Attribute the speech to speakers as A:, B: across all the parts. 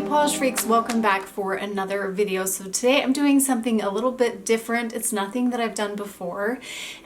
A: polish freaks, welcome back for another video. So today I'm doing something a little bit different. It's nothing that I've done before,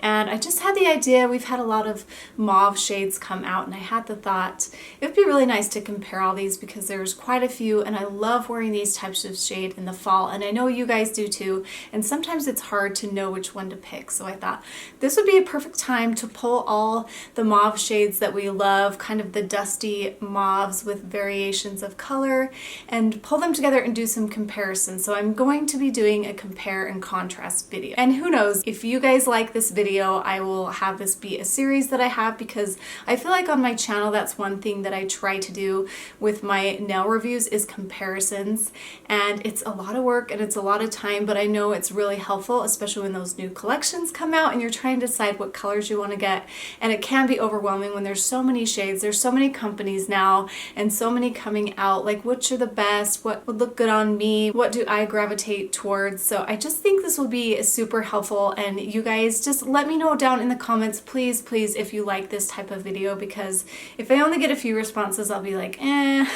A: and I just had the idea. We've had a lot of mauve shades come out, and I had the thought it would be really nice to compare all these because there's quite a few, and I love wearing these types of shade in the fall, and I know you guys do too, and sometimes it's hard to know which one to pick. So I thought this would be a perfect time to pull all the mauve shades that we love, kind of the dusty mauves with variations of color, and pull them together and do some comparisons. So I'm going to be doing a compare and contrast video. And who knows, if you guys like this video, I will have this be a series that I have, because I feel like on my channel that's one thing that I try to do with my nail reviews is comparisons. And it's a lot of work and it's a lot of time, but I know it's really helpful, especially when those new collections come out and you're trying to decide what colors you want to get. And it can be overwhelming when there's so many shades, there's so many companies now and so many coming out, like which are the best, what would look good on me, what do I gravitate towards. So I just think this will be super helpful, and you guys just let me know down in the comments, please if you like this type of video, because if I only get a few responses I'll be like I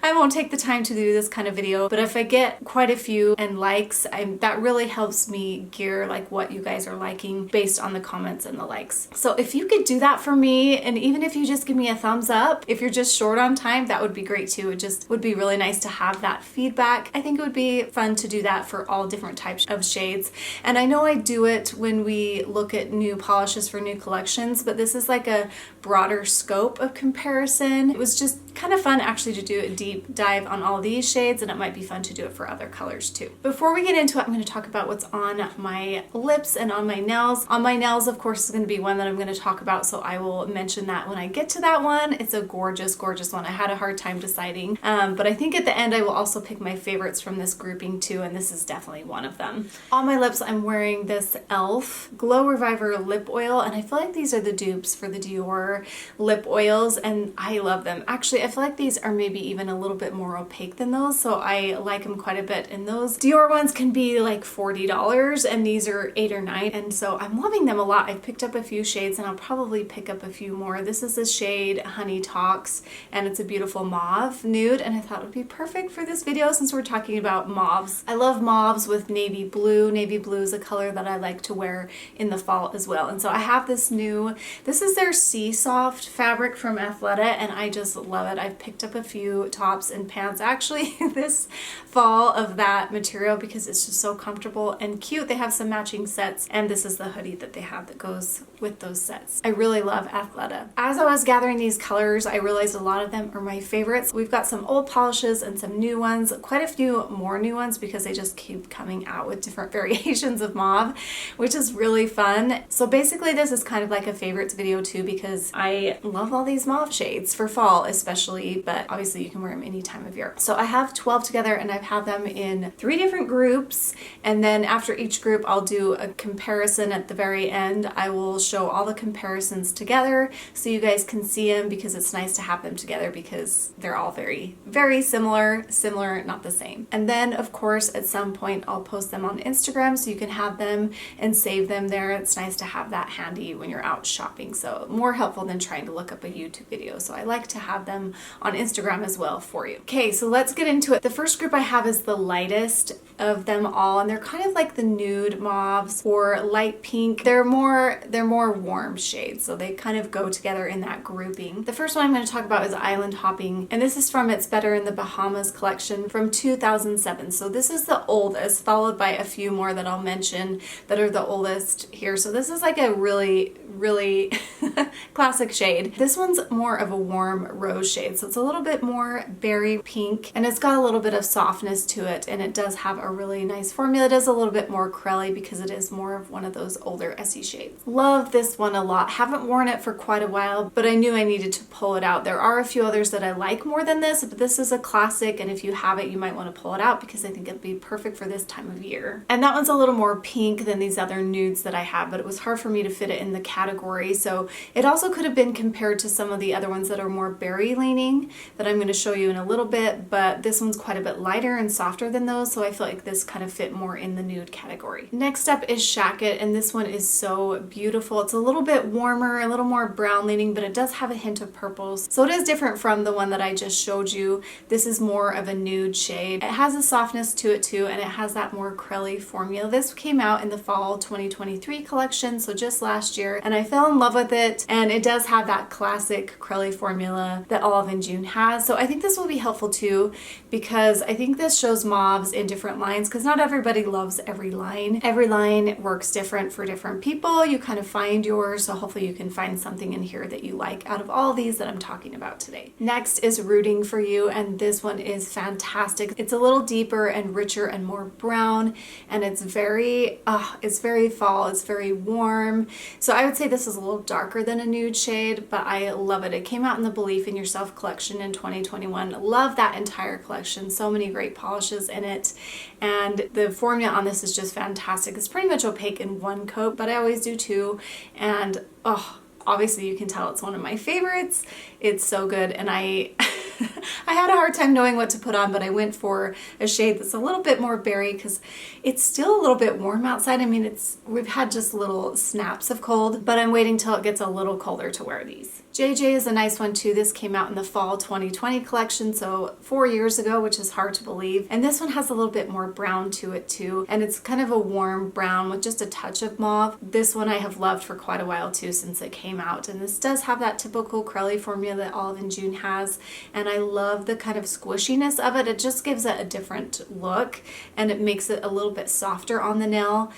A: won't take the time to do this kind of video. But if I get quite a few and likes, that really helps me gear like what you guys are liking based on the comments and the likes. So if you could do that for me, and even if you just give me a thumbs up, if you're just short on time, that would be great too. It just would be really nice to have that feedback. I think it would be fun to do that for all different types of shades. And I know I do it when we look at new polishes for new collections, but this is like a broader scope of comparison. It was just kind of fun actually to do a deep dive on all these shades, and it might be fun to do it for other colors too. Before we get into it, I'm going to talk about what's on my lips and on my nails. On my nails, of course, is going to be one that I'm going to talk about, so I will mention that when I get to that one. It's a gorgeous one. I had a hard time deciding, but I think at the end I will also pick my favorites from this grouping too, and this is definitely one of them. On my lips, I'm wearing this e.l.f. Glow Reviver lip oil, and I feel like these are the dupes for the Dior lip oils, and I love them. Actually, I feel like these are maybe even a little bit more opaque than those, so I like them quite a bit. And those Dior ones can be like $40, and these are $8 or $9, and so I'm loving them a lot. I've picked up a few shades, and I'll probably pick up a few more. This is the shade Honey Talks, and it's a beautiful mauve nude, and I thought it would be perfect for this video since we're talking about mauves. I love mauves with navy blue. Navy blue is a color that I like to wear in the fall as well. And so I have this is their seasoft fabric from Athleta, and I just love it. I've picked up a few tops and pants actually this fall of that material because it's just so comfortable and cute. They have some matching sets, and this is the hoodie that they have that goes with those sets. I really love Athleta. As I was gathering these colors, I realized a lot of them are my favorites. We've got some old polishes and some new ones, quite a few more new ones because they just keep coming out with different variations of mauve, which is really fun. So basically this is kind of like a favorites video too, because I love all these mauve shades for fall especially, but obviously you can wear them any time of year. So I have 12 together, and I've had them in 3 different groups, and then after each group I'll do a comparison at the very end. I will show all the comparisons together so you guys can see them, because it's nice to have them together because they're all very similar, not the same. And then of course at some point I'll post them on Instagram so you can have them and save them there. It's nice to have that handy when you're out shopping, so more helpful than trying to look up a YouTube video. So I like to have them on Instagram as well for you. Okay, so let's get into it. The first group I have is the lightest of them all, and they're kind of like the nude mauves or light pink. They're more warm shades, so they kind of go together in that grouping. The first one I'm going to talk about is Island Hopping, and this is from It's Better in the Bahamas collection from 2007. So this is the oldest, followed by a few more that I'll mention that are the oldest here. So this is like a really classic shade. This one's more of a warm rose shade, so it's a little bit more berry pink, and it's got a little bit of softness to it, and it does have a really nice formula. It is a little bit more curly because it is more of one of those older Essie shades. Love this one a lot. Haven't worn it for quite a while, but I knew I needed to pull it out. There are a few others that I like more than this, but this is a classic, and if you have it you might want to pull it out because I think it'd be perfect for this time of year. And that one's a little more pink than these other nudes that I have, but it was hard for me to fit it in the category, so it also could have been compared to some of the other ones that are more berry leaning that I'm going to show you in a little bit, but this one's quite a bit lighter and softer than those, so I feel like this kind of fit more in the nude category. Next up is Shacket, and this one is so beautiful. It's a little bit warmer, a little more brown leaning, but it does have a hint of purples, so it is different from the one that I just showed you. This This is more of a nude shade. It has a softness to it too, and it has that more curly formula. This came out in the fall 2023 collection, so just last year, and I fell in love with it, and it does have that classic curly formula that Olive and June has. So I think this will be helpful too, because I think this shows mauves in different lines, because not everybody loves every line. Every line works different for different people. You kind of find yours, so hopefully you can find something in here that you like out of all these that I'm talking about today. Next is Rooting For You, and this one is fantastic. It's a little deeper and richer and more brown, and it's very fall, it's very warm. So I would say this is a little darker than a nude shade, but I love it. It came out in the Believe in Yourself collection in 2021. Love that entire collection. So many great polishes in it, and the formula on this is just fantastic. It's pretty much opaque in one coat, but I always do two, and obviously you can tell it's one of my favorites. It's so good, and I had a hard time knowing what to put on, but I went for a shade that's a little bit more berry because it's still a little bit warm outside. I mean, we've had just little snaps of cold, but I'm waiting till it gets a little colder to wear these. JJ is a nice one too. This came out in the fall 2020 collection, so 4 years ago, which is hard to believe. And this one has a little bit more brown to it too, and it's kind of a warm brown with just a touch of mauve. This one I have loved for quite a while too since it came out, and this does have that typical curly formula that Olive and June has, and I love the kind of squishiness of it. It just gives it a different look, and it makes it a little bit softer on the nail.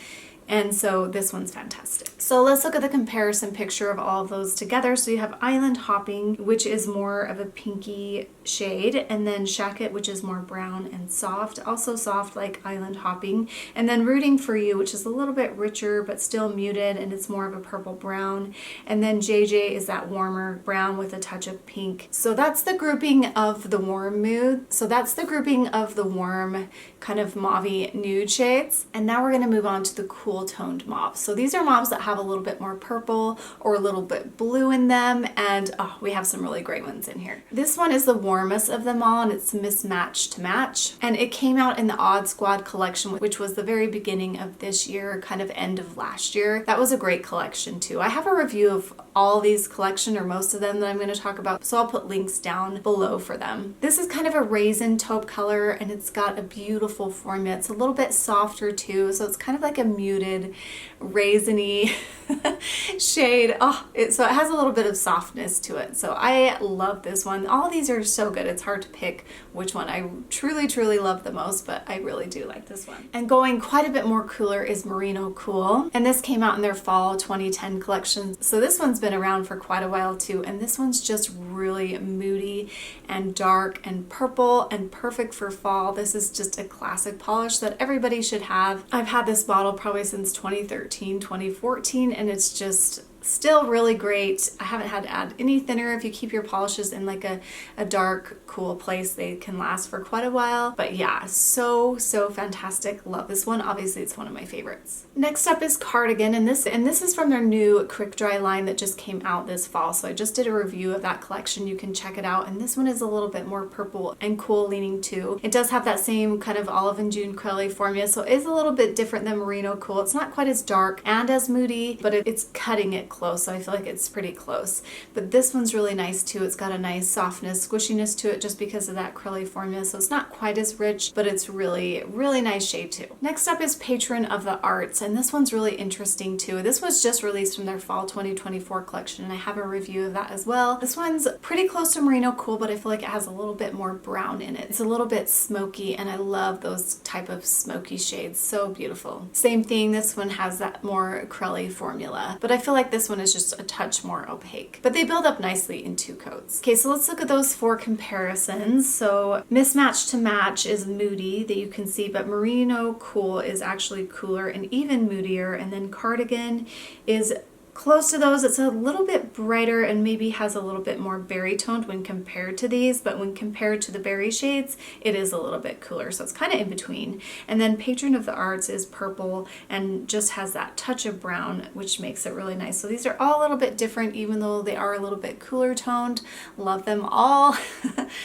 A: And so this one's fantastic. So let's look at the comparison picture of all of those together. So you have Island Hopping, which is more of a pinky shade, and then Shacket, which is more brown and soft, also soft like Island Hopping, and then Rooting For You, which is a little bit richer but still muted, and it's more of a purple brown, and then JJ is that warmer brown with a touch of pink. So that's the grouping of the warm mood. So that's the grouping of the warm kind of mauve-y nude shades, and now we're going to move on to the cool toned mauve. So these are mauves that have a little bit more purple or a little bit blue in them, and we have some really great ones in here. This one is the warmest of them all, and it's Mismatch to Match, and it came out in the Odd Squad collection, which was the very beginning of this year, kind of end of last year. That was a great collection too. I have a review of all these collection, or most of them, that I'm going to talk about, so I'll put links down below for them. This is kind of a raisin taupe color, and it's got a beautiful formula. It's a little bit softer too, so it's kind of like a muted raisiny shade. So it has a little bit of softness to it. So I love this one. All of these are so good. It's hard to pick which one I truly love the most, but I really do like this one. And going quite a bit more cooler is Merino Cool, and this came out in their fall 2010 collection. So this one's been around for quite a while too, and this one's just really moody and dark and purple and perfect for fall. This is just a classic polish that everybody should have. I've had this bottle probably since 2013, 2014, and it's just still really great. I haven't had to add any thinner. If you keep your polishes in like a dark, cool place, they can last for quite a while. But yeah, so fantastic. Love this one. Obviously, it's one of my favorites. Next up is Cardigan, and this is from their new Quick Dry line that just came out this fall. So I just did a review of that collection. You can check it out. And this one is a little bit more purple and cool leaning too. It does have that same kind of Olive and June curly formula, so it is a little bit different than Merino Cool. It's not quite as dark and as moody, but it's cutting it close, so I feel like it's pretty close. But this one's really nice too. It's got a nice softness, squishiness to it just because of that curly formula, so it's not quite as rich, but it's really nice shade too. Next up is Patron of the Arts, and this one's really interesting too. This was just released from their fall 2024 collection, and I have a review of that as well. This one's pretty close to Merino Cool, but I feel like it has a little bit more brown in it. It's a little bit smoky, and I love those type of smoky shades. So beautiful. Same thing, this one has that more curly formula, but I feel like this one is just a touch more opaque, but they build up nicely in two coats. Okay, so let's look at those four comparisons. So Mismatch to Match is moody that you can see, but Merino Cool is actually cooler and even moodier, and then Cardigan is close to those. It's a little bit brighter and maybe has a little bit more berry toned when compared to these, but when compared to the berry shades, it is a little bit cooler, so it's kind of in between. And then Patron of the Arts is purple and just has that touch of brown, which makes it really nice. So these are all a little bit different, even though they are a little bit cooler toned. Love them all.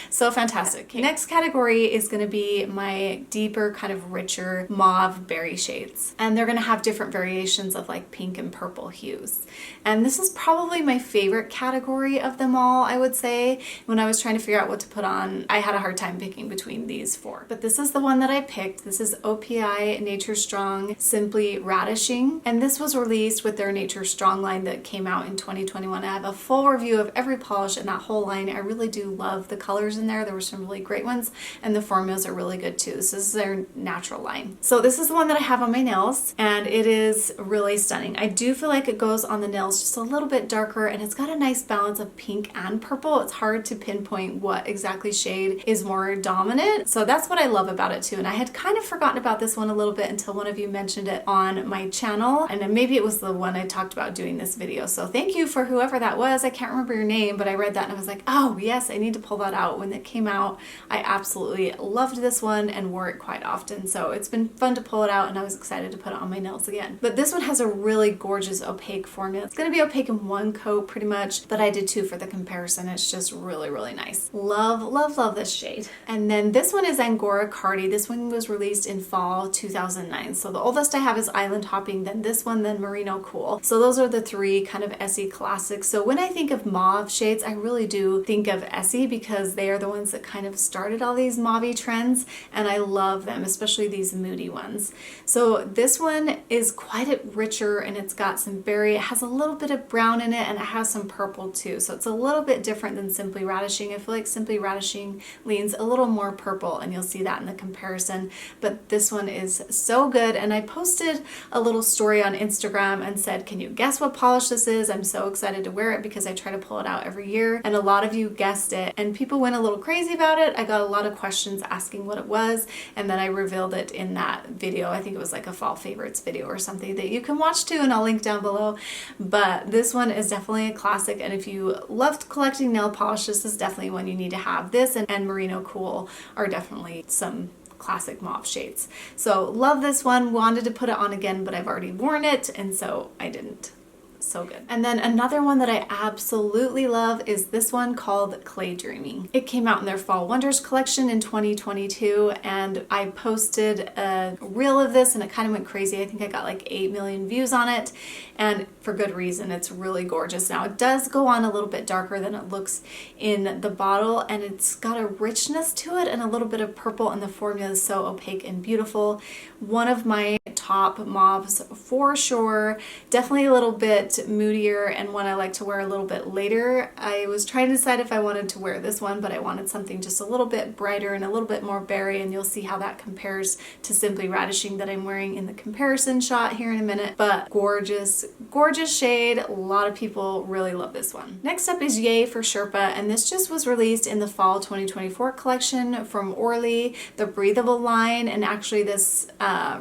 A: So fantastic. Okay. Next category is going to be my deeper, kind of richer mauve berry shades, and they're going to have different variations of like pink and purple hues. shades. And this is probably my favorite category of them all, I would say. When I was trying to figure out what to put on, I had a hard time picking between these four. But this is the one that I picked. This is OPI Nature Strong Simply Radishing. And this was released with their Nature Strong line that came out in 2021. I have a full review of every polish in that whole line. I really do love the colors in there. There were some really great ones, and the formulas are really good too. This is their natural line. So this is the one that I have on my nails, and it is really stunning. I do feel like it goes on the nails just a little bit darker, and it's got a nice balance of pink and purple. It's hard to pinpoint what exactly shade is more dominant. So that's what I love about it too. And I had kind of forgotten about this one a little bit until one of you mentioned it on my channel, and then maybe it was the one I talked about doing this video. So thank you for whoever that was. I can't remember your name, but I read that and I was like, oh yes, I need to pull that out. When it came out, I absolutely loved this one and wore it quite often. So it's been fun to pull it out, and I was excited to put it on my nails again. But this one has a really gorgeous opaque formula. It's going to be opaque in one coat pretty much, but I did two for the comparison. It's just really, really nice. Love, love, love this shade. And then this one is Angora Cardi. This one was released in fall 2009. So the oldest I have is Island Hopping, then this one, then Merino Cool. So those are the three kind of Essie classics. So when I think of mauve shades, I really do think of Essie because they are the ones that kind of started all these mauve trends, and I love them, especially these moody ones. So this one is quite a richer, and it's got some berry. It has a little bit of brown in it, and it has some purple too. So it's a little bit different than Simply Radishing. I feel like Simply Radishing leans a little more purple, and you'll see that in the comparison. But this one is so good, and I posted a little story on Instagram and said, can you guess what polish this is? I'm so excited to wear it because I try to pull it out every year, and a lot of you guessed it, and people went a little crazy about it. I got a lot of questions asking what it was, and then I revealed it in that video. I think it was like a fall favorites video or something that you can watch too, and I'll link down below. But this one is definitely a classic, and if you loved collecting nail polish, this is definitely one you need to have. This and Merino Cool are definitely some classic mauve shades. So love this one. Wanted to put it on again, but I've already worn it, and so I didn't. So good. And then another one that I absolutely love is this one called Claydreaming. It came out in their Fall Wonders collection in 2022, and I posted a reel of this and it kind of went crazy. I think I got like 8 million views on it, and for good reason. It's really gorgeous. Now it does go on a little bit darker than it looks in the bottle, and it's got a richness to it and a little bit of purple, and the formula is so opaque and beautiful. One of my top mauves for sure. Definitely a little bit moodier, and one I like to wear a little bit later. I was trying to decide if I wanted to wear this one, but I wanted something just a little bit brighter and a little bit more berry, and you'll see how that compares to Simply Radishing that I'm wearing in the comparison shot here in a minute. But gorgeous, gorgeous shade. A lot of people really love this one. Next up is Yay For Sherpa, and this just was released in the fall 2024 collection from Orly, the breathable line, and actually this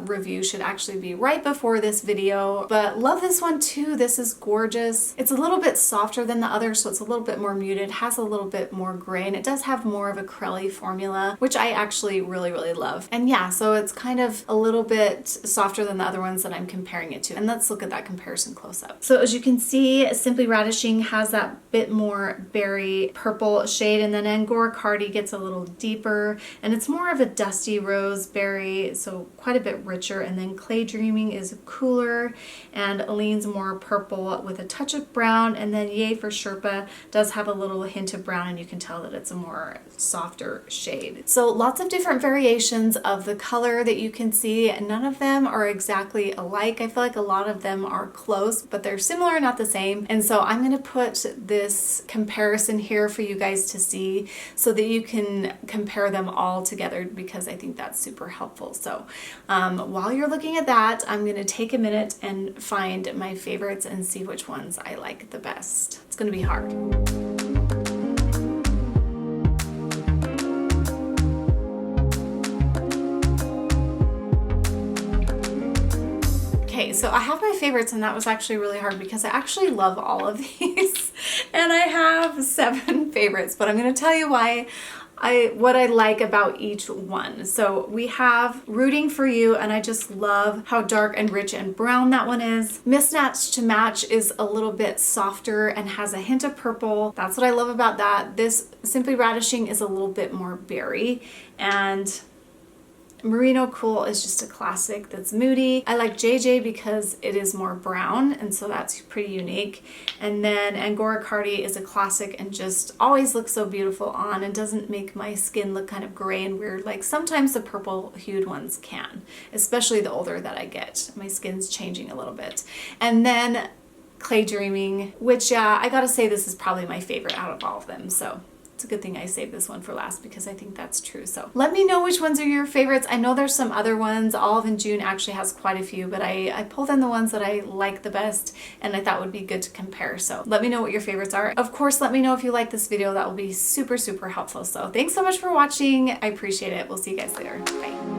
A: review should actually be right before this video, but love this one too. This is gorgeous. It's a little bit softer than the others, so it's a little bit more muted, has a little bit more gray, and it does have more of a crelly formula, which I actually really, really love. And yeah, so it's kind of a little bit softer than the other ones that I'm comparing it to. And let's look at that comparison close up. So as you can see, Simply Radishing has that bit more berry purple shade, and then Angora Cardi gets a little deeper, and it's more of a dusty rose berry, so quite a bit richer. And then Claydreaming is cooler and leans more purple with a touch of brown, and then Yay For Sherpa does have a little hint of brown, and you can tell that it's a more softer shade. So lots of different variations of the color that you can see. None of them are exactly alike. I feel like a lot of them are close, but they're similar, not the same. And so I'm going to put this comparison here for you guys to see so that you can compare them all together, because I think that's super helpful. So while you're looking at that, I'm going to take a minute and find my favorites and see which ones I like the best. It's going to be hard. Okay, so I have my favorites, and that was actually really hard because I actually love all of these and I have 7 favorites, but I'm going to tell you why what I like about each one. So we have Rooting For You, and I just love how dark and rich and brown that one is. Mismatch to Match is a little bit softer and has a hint of purple. That's what I love about that. This Simply Radishing is a little bit more berry, and Merino Cool is just a classic that's moody. I like JJ because it is more brown, and so that's pretty unique. And then Angora Cardi is a classic and just always looks so beautiful on and doesn't make my skin look kind of gray and weird like sometimes the purple hued ones can, especially the older that I get. My skin's changing a little bit. And then Claydreaming, which I gotta say this is probably my favorite out of all of them. So it's a good thing I saved this one for last because I think that's true. So let me know which ones are your favorites. I know there's some other ones. Olive and June actually has quite a few, but I pulled in the ones that I like the best and I thought would be good to compare. So let me know what your favorites are. Of course, let me know if you like this video. That will be super, super helpful. So thanks so much for watching. I appreciate it. We'll see you guys later. Bye.